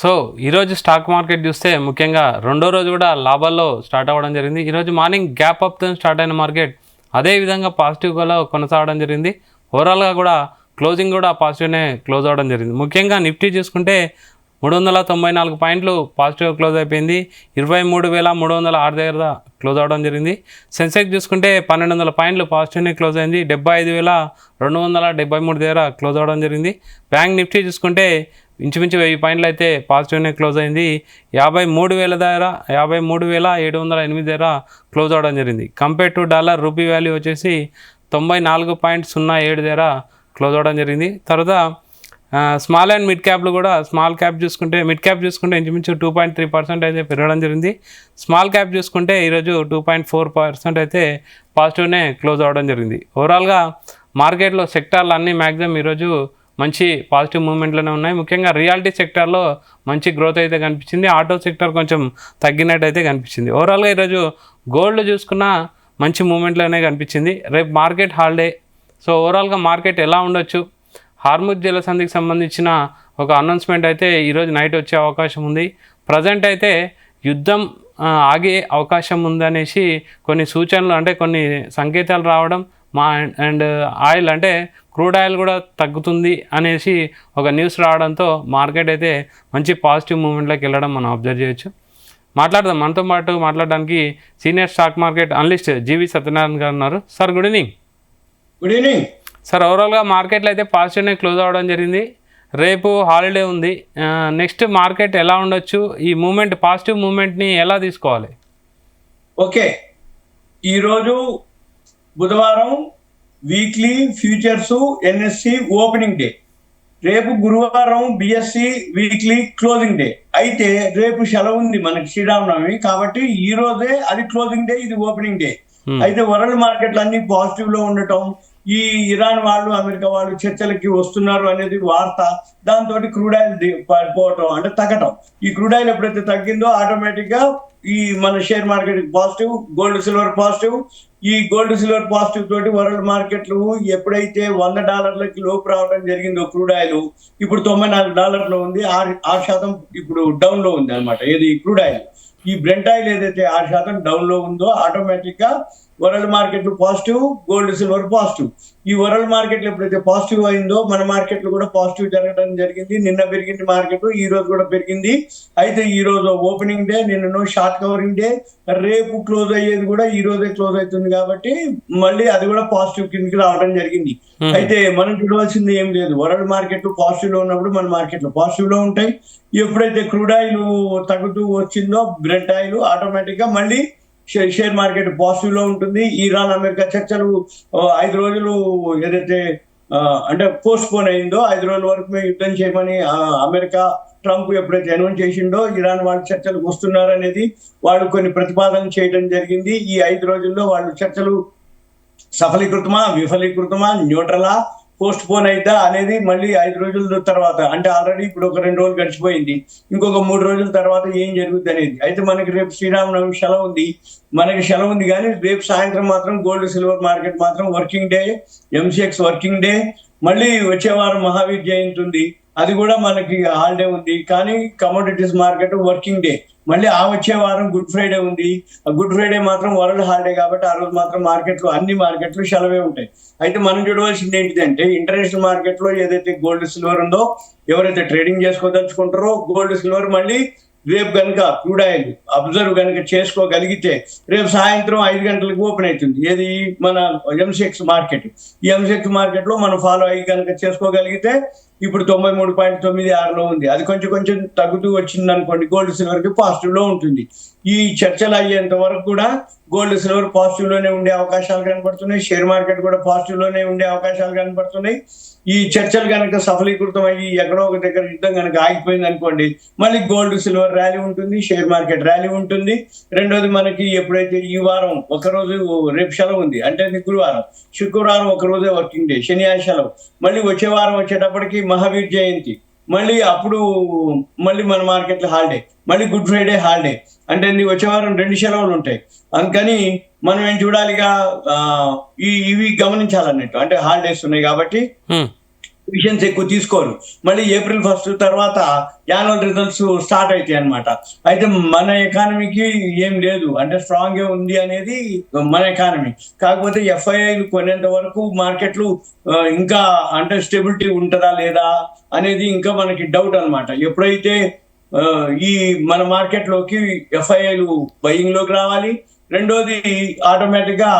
So ఈరోజు stock market చూస్తే ముఖ్యంగా రెండో రోజు కూడా లాభాల్లో స్టార్ట్ అవ్వడం జరిగింది. ఈరోజు మార్నింగ్ గ్యాప్ అప్తో స్టార్ట్ అయిన మార్కెట్ అదే విధంగా పాజిటివ్గా కొనసాగడం జరిగింది. ఓవరాల్గా కూడా క్లోజింగ్ కూడా పాజిటివ్నే క్లోజ్ అవ్వడం జరిగింది. ముఖ్యంగా నిఫ్టీ చూసుకుంటే 394 పాయింట్లు పాజిటివ్గా క్లోజ్ అయిపోయింది. 23,306 దగ్గర క్లోజ్ అవ్వడం జరిగింది. సెన్సెక్స్ చూసుకుంటే 1200 పాయింట్లు పాజిటివ్నే క్లోజ్ అయింది. 75,273 దగ్గర క్లోజ్ అవ్వడం జరిగింది. బ్యాంక్ నిఫ్టీ చూసుకుంటే ఇంచుమించు 1000 పాయింట్లు అయితే పాజిటివ్నే క్లోజ్ అయింది. 53,708 దగ్గర క్లోజ్ అవ్వడం జరిగింది. Compare to dollar rupee value వచ్చేసి 94.07 దగ్గర క్లోజ్ అవ్వడం జరిగింది. తర్వాత స్మాల్ అండ్ మిడ్ క్యాప్లు కూడా మిడ్ క్యాప్ చూసుకుంటే ఇంచుమించు 2.3% అయితే పెరగడం జరిగింది. స్మాల్ క్యాప్ చూసుకుంటే ఈరోజు 2.4% అయితే పాజిటివ్నే క్లోజ్ అవ్వడం జరిగింది. ఓవరాల్గా మార్కెట్లో సెక్టార్లు అన్నీ మ్యాక్సిమం ఈరోజు మంచి పాజిటివ్ మూమెంట్లోనే ఉన్నాయి. ముఖ్యంగా రియాలిటీ సెక్టార్లో మంచి గ్రోత్ అయితే కనిపించింది. ఆటో సెక్టార్ కొంచెం తగ్గినట్టు అయితే కనిపించింది. ఓవరాల్గా ఈరోజు గోల్డ్ చూసుకున్న మంచి మూమెంట్లోనే కనిపించింది. రేపు మార్కెట్ హాలిడే. సో ఓవరాల్గా మార్కెట్ ఎలా ఉండొచ్చు, హార్ముజ్ జలసంధికి సంబంధించిన ఒక అనౌన్స్మెంట్ అయితే ఈరోజు నైట్ వచ్చే అవకాశం ఉంది. ప్రజెంట్ అయితే యుద్ధం ఆగే అవకాశం ఉందనేసి కొన్ని సూచనలు అంటే కొన్ని సంకేతాలు రావడం అండ్ ఆయిల్ అంటే క్రూడ్ ఆయిల్ కూడా తగ్గుతుంది అనేసి ఒక న్యూస్ రావడంతో మార్కెట్ అయితే మంచి పాజిటివ్ మూమెంట్లోకి వెళ్ళడం మనం అబ్జర్వ్ చేయొచ్చు. మనతో పాటు మాట్లాడడానికి సీనియర్ స్టాక్ మార్కెట్ అనలిస్ట్ జీవి సత్యనారాయణ గారు ఉన్నారు. Sir good evening. Good evening sir. ఓవరాల్గా మార్కెట్లో అయితే పాజిటివ్నే క్లోజ్ అవ్వడం జరిగింది. రేపు హాలిడే ఉంది. నెక్స్ట్ మార్కెట్ ఎలా ఉండొచ్చు, ఈ మూమెంట్ పాజిటివ్ మూమెంట్ని ఎలా తీసుకోవాలి? ఓకే, ఈరోజు బుధవారం weekly futures NSE opening day, రేపు గురువారం బిఎస్సి వీక్లీ క్లోజింగ్ డే. అయితే రేపు సెలవు ఉంది మనకి శ్రీరామనవమి, కాబట్టి ఈ రోజే అది క్లోజింగ్ డే, ఇది ఓపెనింగ్ డే. అయితే వరల్డ్ మార్కెట్లు అన్ని పాజిటివ్ లో ఉండటం, ఈ ఇరాన్ వాళ్ళు అమెరికా వాళ్ళు చర్చలకి వస్తున్నారు అనేది వార్త. దాంతో క్రూడ్ ఆయిల్ పడిపోవటం అంటే తగ్గటం. ఈ క్రూడ్ ఆయిల్ ఎప్పుడైతే తగ్గిందో ఆటోమేటిక్ గా ఈ మన share market positive, gold silver positive. ఈ గోల్డ్ సిల్వర్ పాజిటివ్ తోటి వరల్డ్ మార్కెట్లు ఎప్పుడైతే $100 లోపు రావడం జరిగిందో క్రూడ్ ఆయిల్ ఇప్పుడు $94 ఉంది. 6% ఇప్పుడు డౌన్ లో ఉంది అనమాట. ఏది క్రూడ్ ఆయిల్, ఈ బ్రెంట్ ఆయిల్ ఏదైతే 6% డౌన్ లో ఉందో ఆటోమేటిక్ గా world market positive, gold silver positive. ఈ వరల్డ్ మార్కెట్ ఎప్పుడైతే పాజిటివ్ అయిందో మన మార్కెట్లు కూడా పాజిటివ్ జరగడం జరిగింది. నిన్న పెరిగింది మార్కెట్, ఈ రోజు కూడా పెరిగింది. అయితే ఈ రోజు ఓపెనింగ్ డే, నిన్న షార్ట్ కవరింగ్ డే, రేపు క్లోజ్ అయ్యేది కూడా ఈ రోజే క్లోజ్ అవుతుంది. కాబట్టి మళ్ళీ అది కూడా పాజిటివ్ కిందకి రావడం జరిగింది. అయితే మనం చూడవలసింది ఏం లేదు, వరల్డ్ మార్కెట్ పాజిటివ్ లో ఉన్నప్పుడు మన మార్కెట్లు పాజిటివ్ లో ఉంటాయి. ఎప్పుడైతే క్రూడ్ ఆయిల్ తగ్గుతూ వచ్చిందో బ్రెంట్ ఆయిల్ ఆటోమేటిక్ గా మళ్ళీ షేర్ మార్కెట్ పాజిటివ్ లో ఉంటుంది. ఇరాన్ అమెరికా చర్చలు 5 రోజులు ఏదైతే అంటే పోస్ట్ పోన్ అయిందో 5 రోజుల వరకు మేము యుద్ధం చేయమని అమెరికా ట్రంప్ ఎప్పుడైతే అనౌన్స్ చేసిండో ఇరాన్ వాళ్ళు చర్చలకు వస్తున్నారు అనేది వాళ్ళు కొన్ని ప్రతిపాదనలు చేయడం జరిగింది. ఈ 5 రోజుల్లో వాళ్ళు చర్చలు సఫలీకృతమా, విఫలీకృతమా, న్యూట్రలా, పోస్ట్ పోన్ అయిద్దా అనేది మళ్ళీ 5 రోజుల తర్వాత, అంటే ఆల్రెడీ ఇప్పుడు ఒక 2 రోజులు గడిచిపోయింది, ఇంకొక 3 రోజుల తర్వాత ఏం జరుగుద్ది అనేది. అయితే మనకి రేపు శ్రీరామనవమి సెలవు ఉంది, కానీ రేపు సాయంత్రం మాత్రం గోల్డ్ సిల్వర్ మార్కెట్ మాత్రం working day, MCX working day. మళ్ళీ వచ్చే వారం మహావీర్ జయంతి ఉంది, అది కూడా మనకి హాలిడే ఉంది. కానీ కమోడిటీస్ మార్కెట్ వర్కింగ్ డే. మళ్ళీ వచ్చే వారం గుడ్ ఫ్రైడే ఉంది. గుడ్ ఫ్రైడే మాత్రం వరల్డ్ హాలిడే కాబట్టి ఆ రోజు మాత్రం అన్ని మార్కెట్లు సెలవే ఉంటాయి. అయితే మనం చూడవలసింది ఏంటిదంటే ఇంటర్నేషనల్ మార్కెట్ లో ఏదైతే గోల్డ్ సిల్వర్ ఉందో, ఎవరైతే ట్రేడింగ్ చేసుకోదలుచుకుంటారో గోల్డ్ సిల్వర్ మళ్ళీ రేపు కనుక క్రూడ్ ఆయిల్ అబ్జర్వ్ కనుక చేసుకోగలిగితే రేపు సాయంత్రం 5 గంటలకు ఓపెన్ అవుతుంది. ఏది మన ఎంసీఎక్స్ మార్కెట్. ఈ ఎంసీఎక్స్ మార్కెట్ లో మనం ఫాలో అయ్యి కనుక చేసుకోగలిగితే ఇప్పుడు 93.96లో ఉంది. అది కొంచెం తగ్గుతూ వచ్చింది అనుకోండి, గోల్డ్ సిల్వర్ కి పాజిటివ్ లో ఉంటుంది. ఈ చర్చలు అయ్యేంత వరకు కూడా గోల్డ్ సిల్వర్ పాజిటివ్ లోనే ఉండే అవకాశాలు కనపడుతున్నాయి. షేర్ మార్కెట్ కూడా పాజిటివ్ లోనే ఉండే అవకాశాలు కనపడుతున్నాయి. ఈ చర్చలు కనుక సఫలీకృతం అయ్యి ఎక్కడో ఒక దగ్గర యుద్ధం కనుక ఆగిపోయింది అనుకోండి, మళ్ళీ గోల్డ్ సిల్వర్ ర్యాలీ ఉంటుంది, షేర్ మార్కెట్ ర్యాలీ ఉంటుంది. రెండోది మనకి ఎప్పుడైతే ఈ వారం ఒకరోజు రేపు సెలవు ఉంది, అంటే గురువారం, శుక్రవారం ఒక రోజే వర్కింగ్ డే, శని సెలవు. మళ్ళీ వచ్చే వారం వచ్చేటప్పటికి మహావీర్ జయంతి, మళ్ళీ అప్పుడు మళ్ళీ మన మార్కెట్లో హాలిడే, మళ్ళీ గుడ్ ఫ్రైడే హాలిడే. అంటే వచ్చే వారం 2 సెలవులు ఉంటాయి. అందుకని మనం ఏం చూడాలిగా, ఇవి గమనించాలన్నట్టు. అంటే హాలిడేస్ ఉన్నాయి కాబట్టి పొజిషన్స్ ఎక్కువ తీసుకోరు. మళ్ళీ April 1 తర్వాత యాన్యువల్ రిజల్ట్స్ స్టార్ట్ అవుతాయి అన్నమాట. అయితే మన ఎకానమీకి ఏం లేదు, అంటే స్ట్రాంగ్ గా ఉంది అనేది మన ఎకానమీ. కాకపోతే ఎఫ్ఐఐలు కొనేంత వరకు మార్కెట్లు ఇంకా అంటే స్టెబిలిటీ ఉంటుందా లేదా అనేది ఇంకా మనకి డౌట్ అన్నమాట. ఎప్పుడైతే ఈ మన మార్కెట్ లోకి ఎఫ్ఐఐలు బయింగ్ లోకి రావాలి. రెండోది ఆటోమేటిక్ గా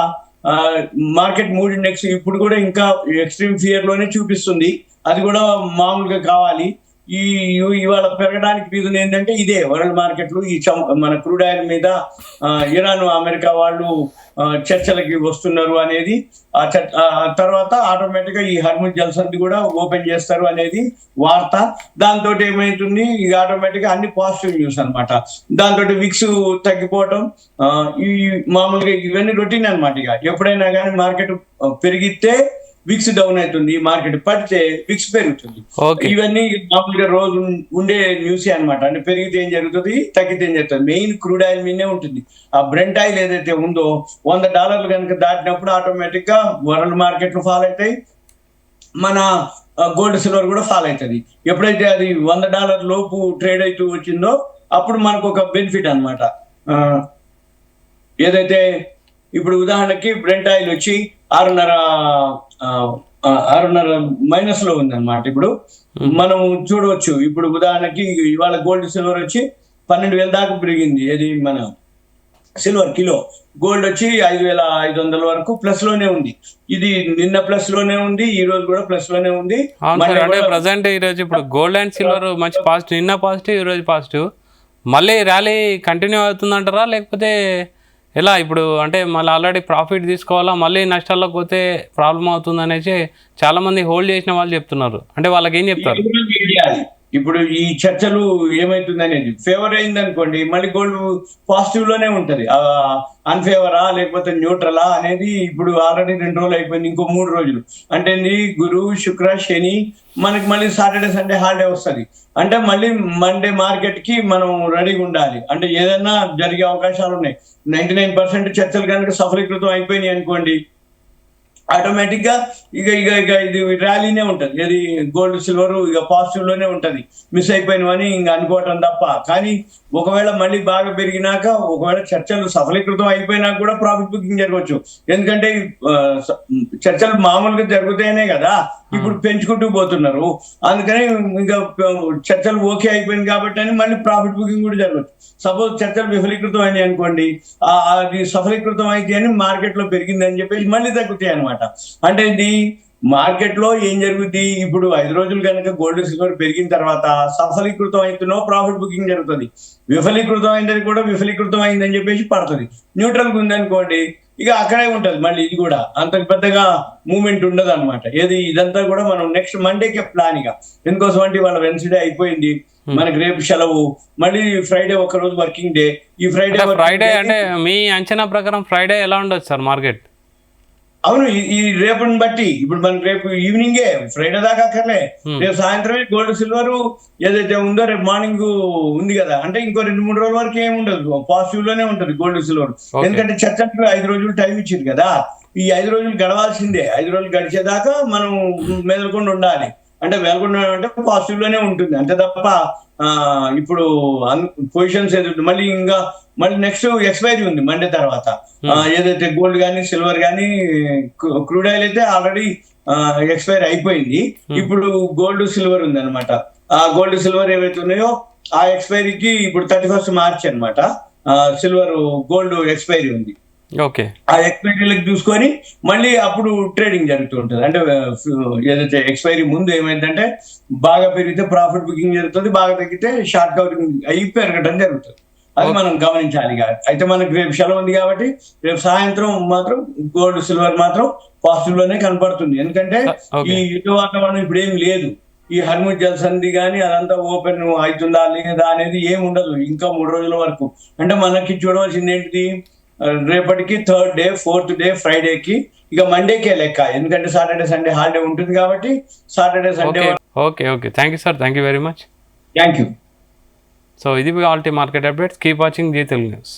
మార్కెట్ మూడ్ ఇండెక్స్ ఇప్పుడు కూడా ఇంకా ఎక్స్ట్రీమ్ ఫియర్ లోనే చూపిస్తుంది. అది కూడా మామూలుగా కావాలి. ఈ ఇవాళ పెరగడానికి రీజన్ ఏంటంటే ఇదే వరల్డ్ మార్కెట్లు మన క్రూడ్ ఆయిల్ మీద ఇరాన్ అమెరికా వాళ్ళు చర్చలకి వస్తున్నారు అనేది, ఆ తర్వాత ఆటోమేటిక్ గా ఈ హర్ముజ్ జలసంధి కూడా ఓపెన్ చేస్తారు అనేది వార్త. దాంతో ఏమైతుంది, ఇక ఆటోమేటిక్ గా అన్ని పాజిటివ్ న్యూస్ అన్నమాట. దాంతో విక్స్ తగ్గిపోవటం, ఈ మామూలుగా ఇవన్నీ రొటీన్ అన్నమాట. ఇక ఎప్పుడైనా కానీ మార్కెట్ పెరిగితే విక్స్ డౌన్ అవుతుంది, మార్కెట్ పడితే విక్స్ పెరుగుతుంది. ఇవన్నీ మామూలుగా రోజు ఉండే న్యూస్ అన్నమాట. అంటే పెరిగితే ఏం జరుగుతుంది, తగ్గితే ఏం జరుగుతుంది, మెయిన్ క్రూడ్ ఆయిల్ మీదే ఉంటుంది. ఆ బ్రెంట్ ఆయిల్ ఏదైతే ఉందో $100 కనుక దాటినప్పుడు ఆటోమేటిక్ గా వరల్డ్ మార్కెట్లు ఫాల్ అవుతాయి, మన గోల్డ్ సిల్వర్ కూడా ఫాల్ అవుతుంది. ఎప్పుడైతే అది $100 లోపు ట్రేడ్ అవుతూ వచ్చిందో అప్పుడు మనకు ఒక బెనిఫిట్ అన్నమాట. ఏదైతే ఇప్పుడు ఉదాహరణకి బ్రెంట్ ఆయిల్ వచ్చి 6.5 మైనస్ లో ఉంది అనమాట. ఇప్పుడు మనం చూడవచ్చు, ఇప్పుడు ఉదాహరణకి ఇవాళ గోల్డ్ సిల్వర్ వచ్చి 12,000 దాకా పెరిగింది. ఇది మన సిల్వర్ కిలో. గోల్డ్ వచ్చి 5,500 వరకు ప్లస్ లోనే ఉంది. ఇది నిన్న ప్లస్ లోనే ఉంది, ఈ రోజు కూడా ప్లస్ లోనే ఉంది. అంటే ప్రజెంట్ ఈ రోజు ఇప్పుడు గోల్డ్ అండ్ సిల్వర్ మంచి పాజిటివ్, నిన్న పాజిటివ్, ఈ రోజు పాజిటివ్. మళ్ళీ ర్యాలీ కంటిన్యూ అవుతుందంటారా లేకపోతే ఎలా? ఇప్పుడు అంటే మళ్ళీ ఆల్రెడీ ప్రాఫిట్ తీసుకోవాలా, మళ్ళీ నష్టాల్లోకి పోతే ప్రాబ్లం అవుతుంది అనేసి చాలా మంది హోల్డ్ చేసిన వాళ్ళు చెప్తున్నారు. అంటే వాళ్ళకి ఏం చెప్తారు? ఇప్పుడు ఈ చర్చలు ఏమైతుంది అనేది ఫేవర్ అయింది అనుకోండి, మళ్ళీ గోల్డ్ పాజిటివ్ లోనే ఉంటది. అన్ఫేవరా లేకపోతే న్యూట్రలా అనేది ఇప్పుడు ఆల్రెడీ 2 రోజులు అయిపోయింది, ఇంకో 3 రోజులు అంటే గురు శుక్ర శని మనకి మళ్ళీ సాటర్డే సండే హాలిడే వస్తుంది. అంటే మళ్ళీ మండే మార్కెట్ కి మనం రెడీగా ఉండాలి. అంటే ఏదైనా జరిగే అవకాశాలు ఉన్నాయి. 99% చర్చలు కనుక సఫలీకృతం అయిపోయినాయి అనుకోండి, ఆటోమేటిక్ గా ఇక ఇక ఇక ఇది ర్యాలీనే ఉంటది. ఇది గోల్డ్ సిల్వర్ ఇక పాజిటివ్ లోనే ఉంటది. మిస్ అయిపోయినవని ఇంకా అనుకోవటం తప్ప. కానీ ఒకవేళ మళ్ళీ బాగా పెరిగినాక, ఒకవేళ చర్చలు సఫలీకృతం అయిపోయినాక కూడా ప్రాఫిట్ బుకింగ్ జరగవచ్చు. ఎందుకంటే చర్చలు మామూలుగా జరుగుతాయనే కదా ఇప్పుడు పెంచుకుంటూ పోతున్నారు. అందుకని ఇంకా చర్చలు ఓకే అయిపోయింది కాబట్టి అని మళ్ళీ ప్రాఫిట్ బుకింగ్ కూడా జరగవచ్చు. సపోజ్ చర్చలు విఫలీకృతం అయినాయి అనుకోండి, అది సఫలీకృతం అయితే అని మార్కెట్ లో పెరిగింది అని చెప్పేసి మళ్ళీ తగ్గుతాయి అనమాట. అంటే ఇది మార్కెట్ లో ఏం జరుగుతుంది, ఇప్పుడు 5 రోజులు కనుక గోల్డ్ సిల్వర్ పెరిగిన తర్వాత సఫలీకృతం అవుతున్నో ప్రాఫిట్ బుకింగ్ జరుగుతుంది. విఫలీకృతం అయిందని కూడా విఫలీకృతం అయిందని చెప్పేసి పడుతుంది. న్యూట్రల్ గా ఉందనుకోండి, ఇక అక్కడే ఉంటది. మళ్ళీ ఇది కూడా అంత పెద్దగా మూవ్మెంట్ ఉండదు అనమాట. ఇదంతా కూడా మనం నెక్స్ట్ మండేకే ప్లాన్. ఇక ఎందుకోసం అంటే వాళ్ళ వెన్స్డే అయిపోయింది, మనకి రేపు సెలవు, మళ్ళీ ఫ్రైడే ఒక రోజు వర్కింగ్ డే. ఈ ఫ్రైడే అంటే మీ అంచనా ప్రకారం ఫ్రైడే ఎలా ఉండొచ్చు సార్ మార్కెట్? అవును, ఈ రేపుని బట్టి ఇప్పుడు మనకి రేపు ఈవినింగే, ఫ్రైడే దాకా అక్కర్లే, రేపు సాయంత్రమే గోల్డ్ సిల్వర్ ఏదైతే ఉందో రేపు మార్నింగ్ ఉంది కదా, అంటే ఇంకో 2-3 రోజుల వరకు ఏమి ఉండదు, పాజిటివ్ లోనే ఉంటది గోల్డ్ సిల్వర్. ఎందుకంటే చర్చకు 5 రోజులు టైం ఇచ్చింది కదా, ఈ 5 రోజులు గడవాల్సిందే. 5 రోజులు గడిచేదాకా మనం మెదలకుండా ఉండాలి. అంటే మెదలకుండా అంటే పాజిటివ్ లోనే ఉంటుంది అంతే తప్ప ఇప్పుడు పొజిషన్స్ ఏదైతే మళ్ళీ నెక్స్ట్ ఎక్స్పైరీ ఉంది మండే తర్వాత. ఏదైతే గోల్డ్ కానీ సిల్వర్ కానీ క్రూడ్ ఆయిల్ అయితే ఆల్రెడీ ఎక్స్పైరీ అయిపోయింది. ఇప్పుడు గోల్డ్ సిల్వర్ ఉంది అనమాట. ఆ గోల్డ్ సిల్వర్ ఏవైతే ఉన్నాయో ఆ ఎక్స్పైరీకి ఇప్పుడు 31st మార్చ్ అనమాట సిల్వర్ గోల్డ్ ఎక్స్పైరీ ఉంది. ఓకే, ఆ ఎక్స్పైరీలకు చూసుకొని మళ్ళీ అప్పుడు ట్రేడింగ్ జరుగుతూ ఉంటుంది. అంటే ఏదైతే ఎక్స్పైరీ ముందు ఏమైందంటే బాగా పెరిగితే ప్రాఫిట్ బుకింగ్ జరుగుతుంది, బాగా తగ్గితే షార్ట్ కవరింగ్ అయి పెరగడం జరుగుతుంది. అది మనం గమనించాలి. అయితే మనకి రేపు సెలవు ఉంది కాబట్టి రేపు సాయంత్రం మాత్రం గోల్డ్ సిల్వర్ మాత్రం పాజిటివ్ లోనే కనపడుతుంది. ఎందుకంటే ఈ యుద్ధ వాతావరణం ఇప్పుడు ఏం లేదు. ఈ హర్ముజ్ జలసంధి కానీ అదంతా ఓపెన్ అవుతుందా లేదా అనేది ఏమి ఉండదు ఇంకా 3 రోజుల వరకు. అంటే మనకి చూడవలసింది ఏంటిది, రేపటికి 3rd డే 4th డే ఫ్రైడేకి, ఇక మండేకే లెక్క. ఎందుకంటే సాటర్డే సండే హాలిడే ఉంటుంది కాబట్టి Saturday Sunday. Okay okay, thank you sir, thank you very much. Thank you. So ఇది all the market updates. Keep watching Zee Telugu news.